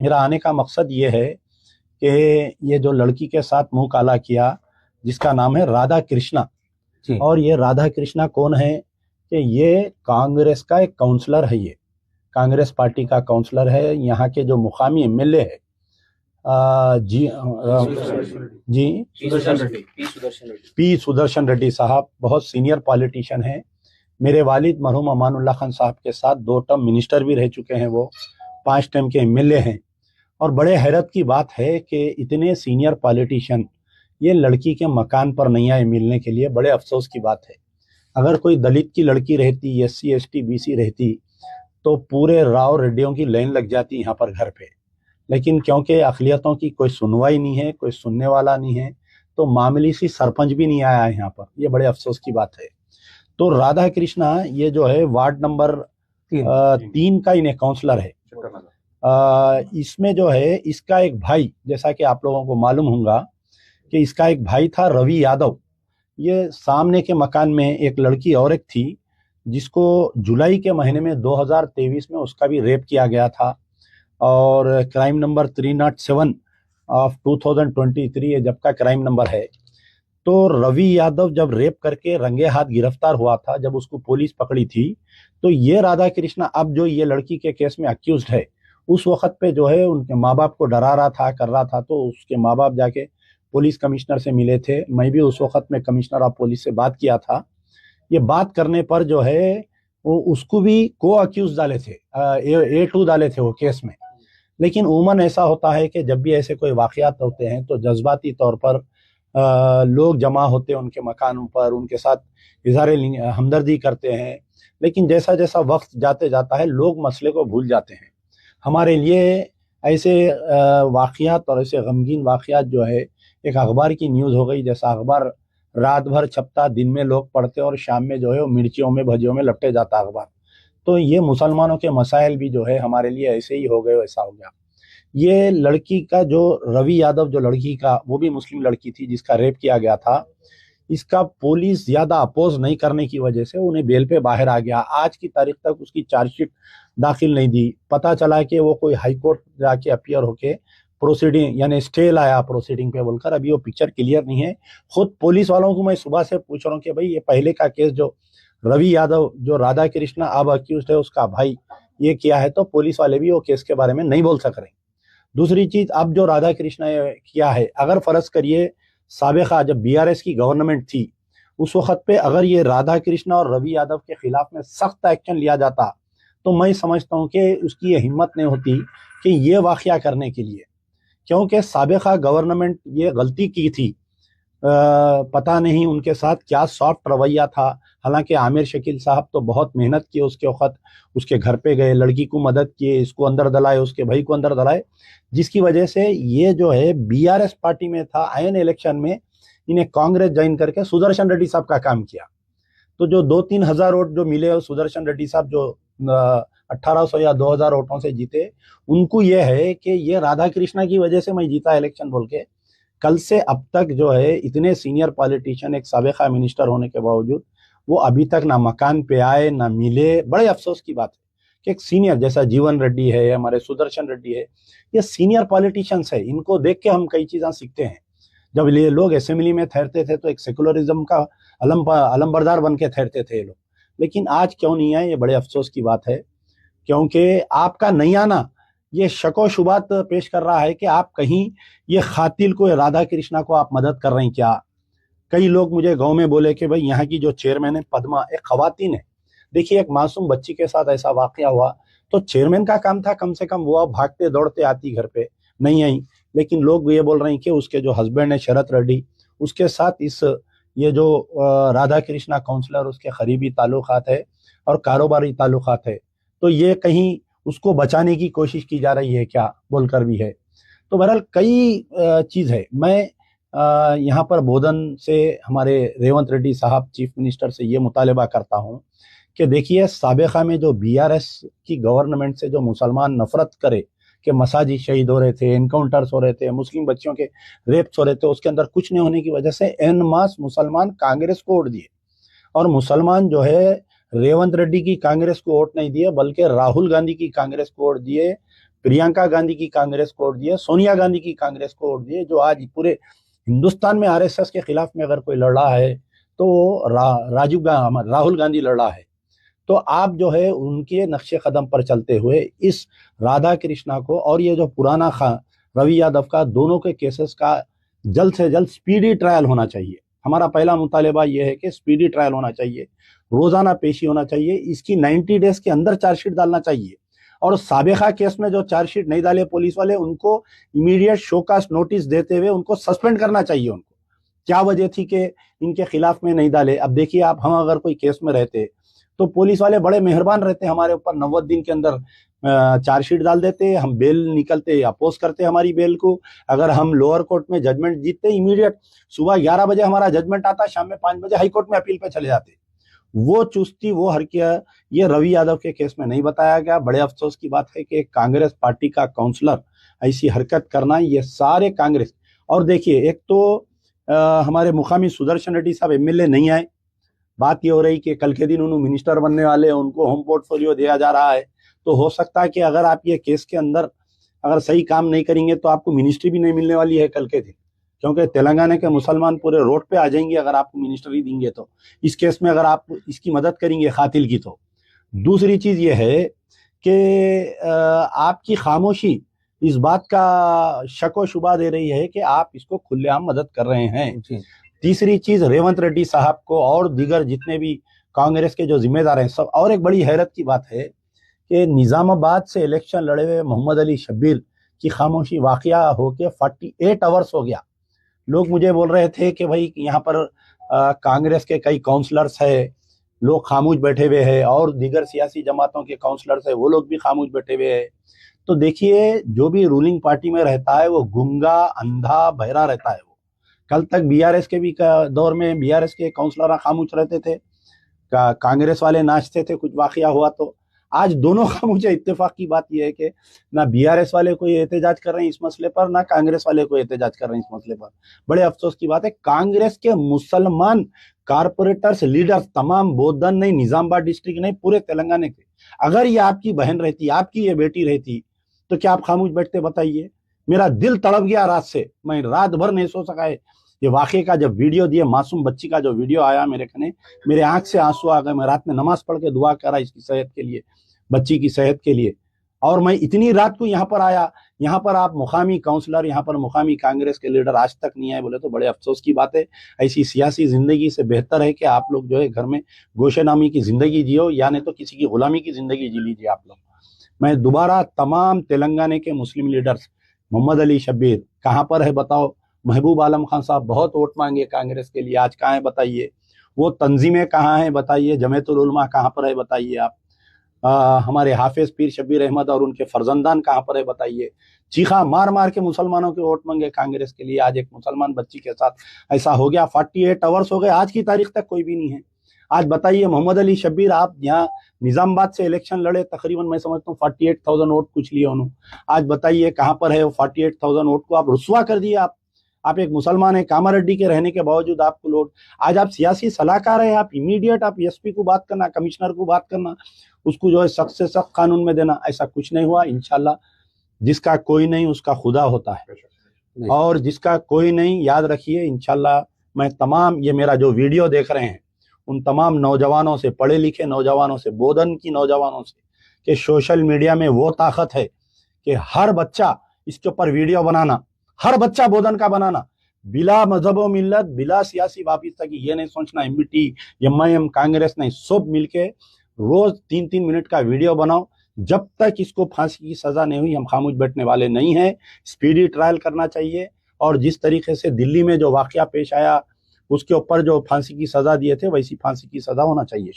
मेरा आने का मकसद ये है कि ये जो लड़की के साथ मुंह काला किया, जिसका नाम है राधा कृष्णा, जी। और ये राधा कृष्णा कौन है कि ये कांग्रेस का एक काउंसलर है। ये कांग्रेस पार्टी का काउंसलर है। यहाँ के जो मुकामी एमएलए है जी पी सुदर्शन रेड्डी साहब बहुत सीनियर पॉलिटिशियन हैं। मेरे वालिद मरहूम अमानुल्लाह खान साहब के साथ 2 टर्म मिनिस्टर भी रह चुके हैं। वो 5 टर्म के एमएलए हैं। और बड़े हैरत की बात है कि इतने सीनियर पॉलिटिशियन ये लड़की के मकान पर नहीं आए मिलने के लिए। बड़े अफसोस की बात है। अगर कोई दलित की लड़की रहती, एससी एसटी बीसी रहती, तो पूरे राव रेड्डियों की लाइन लग जाती यहाँ पर घर पे। लेकिन क्योंकि अकलियतों की कोई सुनवाई नहीं है, कोई सुनने वाला नहीं है, तो मामूली सी सरपंच भी नहीं आया है यहाँ पर। ये बड़े अफसोस की बात है। तो राधा कृष्णा ये जो है वार्ड नंबर 3 का इन्हें काउंसलर है। इसमें जो है इसका एक भाई, जैसा कि आप लोगों को मालूम होगा कि इसका एक भाई था रवि यादव। ये सामने के मकान में एक लड़की और एक थी जिसको जुलाई के महीने में 2023 में उसका भी रेप किया गया था। और क्राइम नंबर 307 ऑफ 2023 ये जब का क्राइम नंबर है। तो रवि यादव जब रेप करके रंगे हाथ गिरफ्तार हुआ था, जब उसको पुलिस पकड़ी थी, तो ये राधा कृष्णा अब जो ये लड़की के केस में अक्यूज्ड है, उस वक्त पे जो है उनके माँ बाप को डरा रहा था, कर रहा था। तो उसके माँ बाप जाके पुलिस कमिश्नर से मिले थे। मैं भी उस वक्त में कमिश्नर ऑफ पुलिस से बात किया था। ये बात करने पर जो है वो उसको भी को अक्यूज डाले थे, A2 डाले थे वो केस में। लेकिन उमूमन ऐसा होता है कि जब भी ऐसे कोई वाकयात होते हैं तो जज्बाती तौर पर लोग जमा होते हैं उनके मकानों पर, उनके साथ इजहार हमदर्दी करते हैं। लेकिन जैसा जैसा वक्त जाते जाता है लोग मसले को भूल जाते हैं। हमारे लिए ऐसे वाकयात और ऐसे गमगीन वाकयात जो है एक अखबार की न्यूज़ हो गई। जैसा अखबार रात भर छपता, दिन में लोग पढ़ते और शाम में जो है वो मिर्चियों में भजियों में लपटे जाता अखबार। तो ये मुसलमानों के मसाइल भी जो है हमारे लिए ऐसे ही हो गए, वैसा हो गया। ये लड़की का जो रवि यादव, जो लड़की का, वो भी मुस्लिम लड़की थी जिसका रेप किया गया था। इसका पुलिस ज्यादा अपोज नहीं करने की वजह से उन्हें बेल पे बाहर आ गया। आज की तारीख तक उसकी चार्जशीट दाखिल नहीं दी। पता चला कि वो कोई हाई कोर्ट जाके अपियर होके प्रोसीडिंग यानी स्टे लाया प्रोसीडिंग पे बोलकर। अभी वो पिक्चर क्लियर नहीं है। खुद पुलिस वालों को मैं सुबह से पूछ रहा हूँ कि भाई ये पहले का केस जो रवि यादव, जो राधा कृष्णा अब अक्यूज है, उसका भाई ये किया है, तो पुलिस वाले भी वो केस के बारे में नहीं बोल सक रहे। दूसरी चीज, अब जो राधा कृष्णा किया है, अगर फर्ज करिए साबिका जब बीआरएस की गवर्नमेंट थी उस वक्त पे अगर ये राधा कृष्णा और रवि यादव के खिलाफ में सख्त एक्शन लिया जाता, तो मैं समझता हूँ कि उसकी ये हिम्मत नहीं होती कि ये वाकया करने के लिए। क्योंकि साबिका गवर्नमेंट ये गलती की थी। पता नहीं उनके साथ क्या सॉफ्ट रवैया था। हालांकि आमिर शकील साहब तो बहुत मेहनत की उसके वक्त, उसके घर पे गए, लड़की को मदद किए, इसको अंदर दलाए, उसके भाई को अंदर दलाए, जिसकी वजह से ये जो है बीआरएस पार्टी में था, आयन इलेक्शन में इन्हें कांग्रेस ज्वाइन करके सुदर्शन रेड्डी साहब का काम किया। तो जो 2-3 हजार वोट जो मिले और सुदर्शन रेड्डी साहब जो 1800 या 2000 वोटों से जीते, उनको ये है कि ये राधा कृष्णा की वजह से मैं जीता इलेक्शन बोल के। कल से अब तक जो है इतने सीनियर पॉलिटिशियन, एक साबिका मिनिस्टर होने के बावजूद वो अभी तक ना मकान पे आए ना मिले। बड़े अफसोस की बात है कि एक सीनियर जैसा जीवन रेड्डी है, हमारे सुदर्शन रेड्डी है, ये सीनियर पॉलिटिशियंस है। इनको देख के हम कई चीजें सीखते हैं। जब ये लोग असेंबली में ठहरते थे तो एक सेकुलरिज्म का अलमबरदार बन के ठहरते थे ये लोग। लेकिन आज क्यों नहीं आए, ये बड़े अफसोस की बात है। क्योंकि आपका नहीं आना ये शको शुबात पेश कर रहा है कि आप कहीं ये खातिल को, राधा कृष्णा को आप मदद कर रहे हैं क्या। कई लोग मुझे गांव में बोले कि भाई यहाँ की जो चेयरमैन है पद्मा, एक खवातीन है। देखिए, एक मासूम बच्ची के साथ ऐसा वाकया हुआ तो चेयरमैन का काम था कम से कम वो भागते दौड़ते आती घर पे, नहीं आई। लेकिन लोग ये बोल रहे हैं कि उसके जो हस्बैंड है शरत रेड्डी, उसके साथ इस ये जो राधा कृष्णा काउंसलर, उसके करीबी ताल्लुकात है और कारोबारी ताल्लुकात है। तो ये कहीं उसको बचाने की कोशिश की जा रही है क्या बोलकर भी है। तो बहरहाल कई चीज़ है। मैं यहाँ पर बोधन से हमारे रेवंत रेड्डी साहब चीफ मिनिस्टर से ये मुतालबा करता हूँ कि देखिए, साबिका में जो बीआरएस की गवर्नमेंट से जो मुसलमान नफरत करे कि मसाजिद शहीद हो रहे थे, एनकाउंटर्स हो रहे थे, मुस्लिम बच्चियों के रेप्स हो रहे थे, उसके अंदर कुछ नहीं होने की वजह से एन मास मुसलमान कांग्रेस को वोट दिए। और मुसलमान जो है रेवंत रेड्डी की कांग्रेस को वोट नहीं दिए, बल्कि राहुल गांधी की कांग्रेस को वोट दिए। प्रियंका गांधी की कांग्रेस को वोट दिए, सोनिया गांधी की कांग्रेस को वोट दिए, जो आज पूरे हिंदुस्तान में आरएसएस के खिलाफ में अगर कोई लड़ रहा है तो वो राहुल गांधी लड़ रहा है। तो आप जो है उनके नक्शे कदम पर चलते हुए इस राधा कृष्णा को और ये जो पुराना रवि यादव का, दोनों के केसेस का जल्द से जल्द स्पीडी ट्रायल होना चाहिए। हमारा पहला मुतालिबा यह है कि स्पीडी ट्रायल होना चाहिए, रोजाना पेशी होना चाहिए, इसकी 90 डेज के अंदर चार्जशीट डालना चाहिए। और साबिका केस में जो चार्जशीट नहीं डाले पुलिस वाले, उनको इमीडिएट शोकास नोटिस देते हुए उनको सस्पेंड करना चाहिए। उनको क्या वजह थी कि इनके खिलाफ में नहीं डाले? अब देखिए आप, हम अगर कोई केस में रहते तो पुलिस वाले बड़े मेहरबान रहते, हमारे ऊपर 90 दिन के अंदर चार्जशीट डाल देते, हम बेल निकलते, अपोज करते हमारी बेल को। अगर हम लोअर कोर्ट में जजमेंट जीतते, इमीडिएट सुबह 11 बजे हमारा जजमेंट आता, शाम में 5 बजे हाई कोर्ट में अपील पे चले जाते। वो चुस्ती, वो हरकत ये रवि यादव के केस में नहीं बताया गया। बड़े अफसोस की बात है कि कांग्रेस पार्टी का काउंसलर ऐसी हरकत करना, ये सारे कांग्रेस। और देखिए, एक तो हमारे मुकामी सुदर्शन रेड्डी साहब एमएलए नहीं आए, बात ये हो रही कि कल के दिन उन्होंने मिनिस्टर बनने वाले, उनको होम पोर्टफोलियो दिया जा रहा है। तो हो सकता है कि अगर आप ये केस के अंदर अगर सही काम नहीं करेंगे तो आपको मिनिस्ट्री भी नहीं मिलने वाली है कल के दिन, क्योंकि तेलंगाना के मुसलमान पूरे रोड पे आ जाएंगे अगर आपको मिनिस्ट्री देंगे तो, इस केस में अगर आप इसकी मदद करेंगे कातिल की तो। दूसरी चीज ये है कि आपकी खामोशी इस बात का शक व शुबा दे रही है कि आप इसको खुलेआम मदद कर रहे हैं। तीसरी चीज, रेवंत रेड्डी साहब को और दीगर जितने भी कांग्रेस के जो जिम्मेदार हैं सब। और एक बड़ी हैरत की बात है कि निजामाबाद से इलेक्शन लड़े हुए मोहम्मद अली शब्बीर की खामोशी वाकया होके 48 आवर्स हो गया। लोग मुझे बोल रहे थे कि भाई यहाँ पर कांग्रेस के कई काउंसलर्स है, लोग खामोश बैठे हुए हैं, और दीगर सियासी जमातों के काउंसलर्स है, वो लोग भी खामोश बैठे हुए हैं। तो देखिए, जो भी रूलिंग पार्टी में रहता है वो गुंगा, अंधा, बहरा रहता है। वो कल तक बीआरएस के भी दौर में बीआरएस के काउंसलर खामोश रहते थे, कांग्रेस वाले नाचते थे कुछ वाकया हुआ तो। आज दोनों खामोश है। इत्तेफाक की बात यह है कि ना बीआरएस वाले कोई एहतजाज कर रहे हैं इस मसले पर, ना कांग्रेस वाले कोई एहतजाज कर रहे हैं इस मसले पर। बड़े अफसोस की बात है, कांग्रेस के मुसलमान कारपोरेटर्स, लीडर्स तमाम, बोधन नहीं, निजामाबाद डिस्ट्रिक्ट नहीं, पूरे तेलंगाना के, अगर ये आपकी बहन रहती, आपकी ये बेटी रहती, तो क्या आप खामोश बैठते? बताइए। मेरा दिल तड़प गया रात से, मैं रात भर नहीं सो सका है। ये वाकये का जब वीडियो दिए, मासूम बच्ची का जो वीडियो आया मेरे कने, मेरे आंख से आंसू आ गए। मैं रात में नमाज पढ़ के दुआ कर रहा इसकी सेहत के लिए, बच्ची की सेहत के लिए। और मैं इतनी रात को यहाँ पर आया, यहाँ पर आप मुकामी काउंसलर, यहाँ पर मुकामी कांग्रेस के लीडर आज तक नहीं आए, बोले तो बड़े अफसोस की बात है। ऐसी सियासी जिंदगी से बेहतर है कि आप लोग जो है घर में गोशेनामी की जिंदगी जियो, या नहीं तो किसी की गुलामी की जिंदगी जी लीजिए आप लोग। मैं दोबारा तमाम तेलंगाना के मुस्लिम लीडर्स, मोहम्मद अली शब्बीर कहाँ पर है बताओ, महबूब आलम खान साहब बहुत वोट मांगे कांग्रेस के लिए, आज कहाँ है बताइए, वो तंजीमें कहाँ हैं बताइए, जमीयतुल उलमा कहाँ पर है बताइए आप, हमारे हाफिज पीर शब्बीर अहमद और उनके फर्जंदान कहाँ पर है बताइए। चीखा मार मार के मुसलमानों के वोट मांगे कांग्रेस के लिए, आज एक मुसलमान बच्ची के साथ ऐसा हो गया। 48 आवर्स हो गए, आज की तारीख तक कोई भी नहीं है। आज बताइए मोहम्मद अली शब्बीर, आप यहाँ निजामाबाद से इलेक्शन लड़े, तकरीबन मैं समझता हूँ 48,000 वोट कुछ लिए उन्होंने। आज बताइए कहाँ पर है वो 48,000 वोट को आप रुस्वा कर दिए। आप एक मुसलमान है, कामारेड्डी के रहने के बावजूद आपको लोग, आज आप सियासी सलाहकार है, आप इमीडिएट आप एसपी को बात करना, कमिश्नर को बात करना, उसको जो है सख्त से सख्त कानून में देना। ऐसा कुछ नहीं हुआ। इंशाल्लाह जिसका कोई नहीं उसका खुदा होता है, और जिसका कोई नहीं, याद रखिए इंशाल्लाह। मैं तमाम ये मेरा जो वीडियो देख रहे हैं उन तमाम नौजवानों से, पढ़े लिखे नौजवानों से, बोधन की नौजवानों से, कि सोशल मीडिया में वो ताकत है कि हर बच्चा इसके ऊपर वीडियो बनाना, हर बच्चा बोधन का बनाना, बिला मजहब व मिल्लत, बिला सियासी वाबिस्ता की, ये नहीं सोचना एमबीटी, एमआईएम, कांग्रेस नहीं, सब मिलके रोज 3-3 मिनट का वीडियो बनाओ। जब तक इसको फांसी की सजा नहीं हुई हम खामोश बैठने वाले नहीं हैं। स्पीडी ट्रायल करना चाहिए, और जिस तरीके से दिल्ली में जो वाकया पेश आया उसके ऊपर जो फांसी की सजा दिए थे, वैसी फांसी की सजा होना चाहिए।